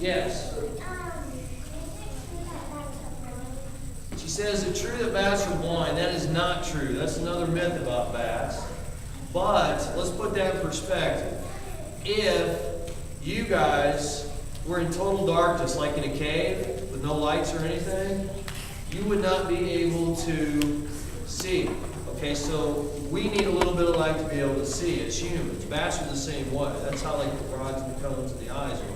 Yes. She says it's true that bats are blind. That is not true. That's another myth about bats. But let's put that in perspective. If you guys were in total darkness, like in a cave with no lights or anything, you would not be able to see. Okay, so we need a little bit of light to be able to see as humans. Bats are the same way. That's how like the rods and the cones and the eyes are.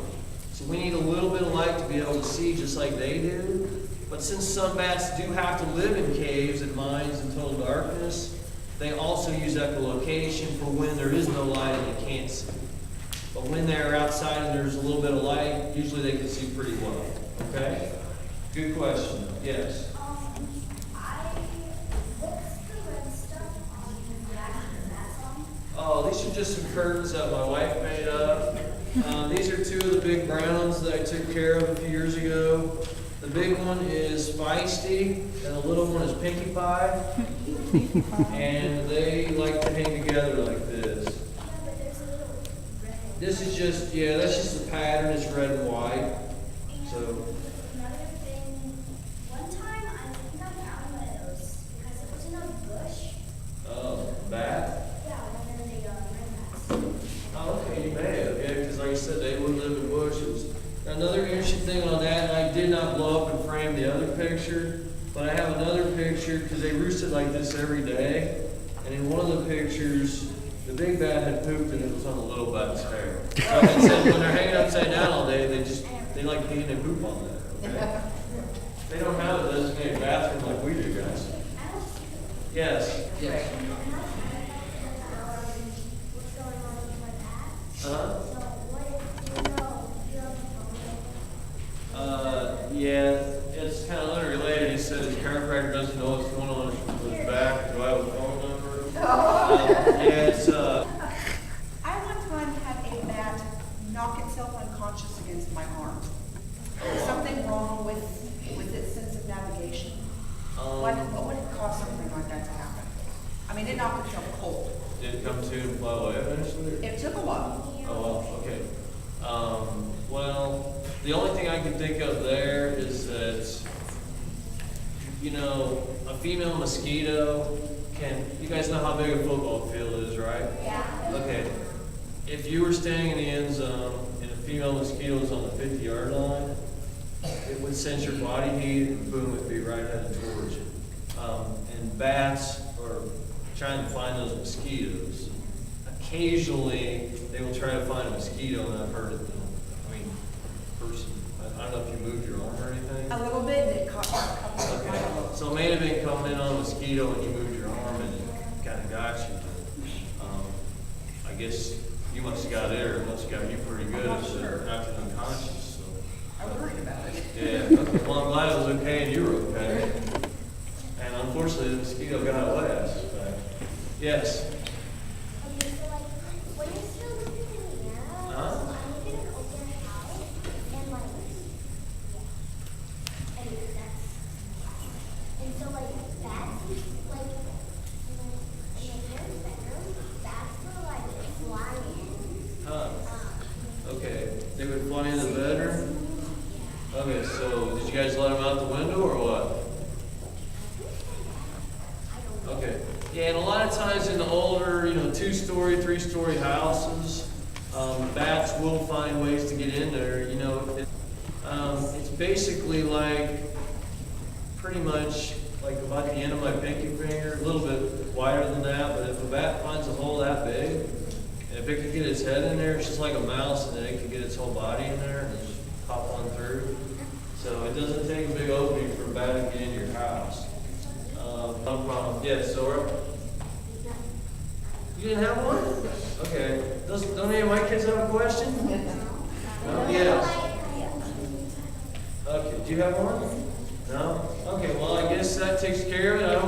So we need a little bit of light to be able to see just like they do. But since some bats do have to live in caves and mines in total darkness, they also use echolocation for when there is no light and they can't see. But when they're outside and there's a little bit of light, usually they can see pretty well. Okay? Good question. Yes? Oh, these are just some curtains that my wife made up. These are two of the big browns that I took care of a few years ago. The big one is Feisty, and the little one is Pinkie Pie. And they like to hang together like this. This is just, yeah, that's just the pattern. It's red and white. So. Another thing, one time I think I found one of those because it was in a bush. Oh, bat? Yeah, and then they ran bats. Oh, okay, you may have, yeah, because like I said, they would live in bushes. Another interesting thing on that, and I did not blow up and frame the other picture, but I have another picture because they roosted like this every day. And in one of the pictures, the big bat had pooped and it was on the little bat's hair. So it said when they're hanging upside down all day, they like peeing and poop on that. Okay? They don't have a designated bathroom like we do, guys. Yes. Yes. What's going on with my bat? Uh-huh. So what do you know? Yeah, it's kind of unrelated. He said his chiropractor doesn't know what's going on with his back. Do I have a phone number? Yeah, it's I one time had a bat knock itself unconscious against my arm. Is something wrong with its sense of navigation? What would cause something like that to happen? I mean, it knocked itself cold. Did it come to and fly away eventually? It took a while. Oh, well, okay. Well, the only thing I can think of there is that, you know, a female mosquito you guys know how big a football field is, right? Yeah. Okay. If you were standing in the end zone and a female mosquito was on the 50-yard line, it would sense your body heat and boom, it'd be right headed towards you. And bats are trying to find those mosquitoes. Occasionally, they will try to find a mosquito, and I've heard it. I don't know if you moved your arm or anything. A little bit, and it caught a couple of Okay. So it may have been coming in on a mosquito and you moved your arm and it kind of got you. I guess you must have got it or it must have got you pretty good if it knocked you unconscious. So. I worried about it. Yeah. Okay. Well, I'm glad it was okay and you were okay. And unfortunately, the mosquito got away. Yes. Okay, so like when you're still living in Indiana, Huh? so I live in an open house and like anyway, and so like bats like in my parents' bedroom, bats were like flying. Huh. Okay. They would fly in the bedroom? Okay, so did you guys let them out the window or what? Okay. Yeah, and a lot of times in the older, 2-story, 3-story houses, bats will find ways to get in there. It's basically like pretty much like about the end of my pinky finger, a little bit wider than that. But if a bat finds a hole that big, and if it can get its head in there, it's just like a mouse, and then it can get its whole body in there and just pop on through. So it doesn't take a big opening for a bat to get into your house. No problem. Yes, Zora? You didn't have one? Okay. Don't any of my kids have a question? No? Yes. Okay. Do you have one? No? Okay. Well, I guess that takes care of it. I don't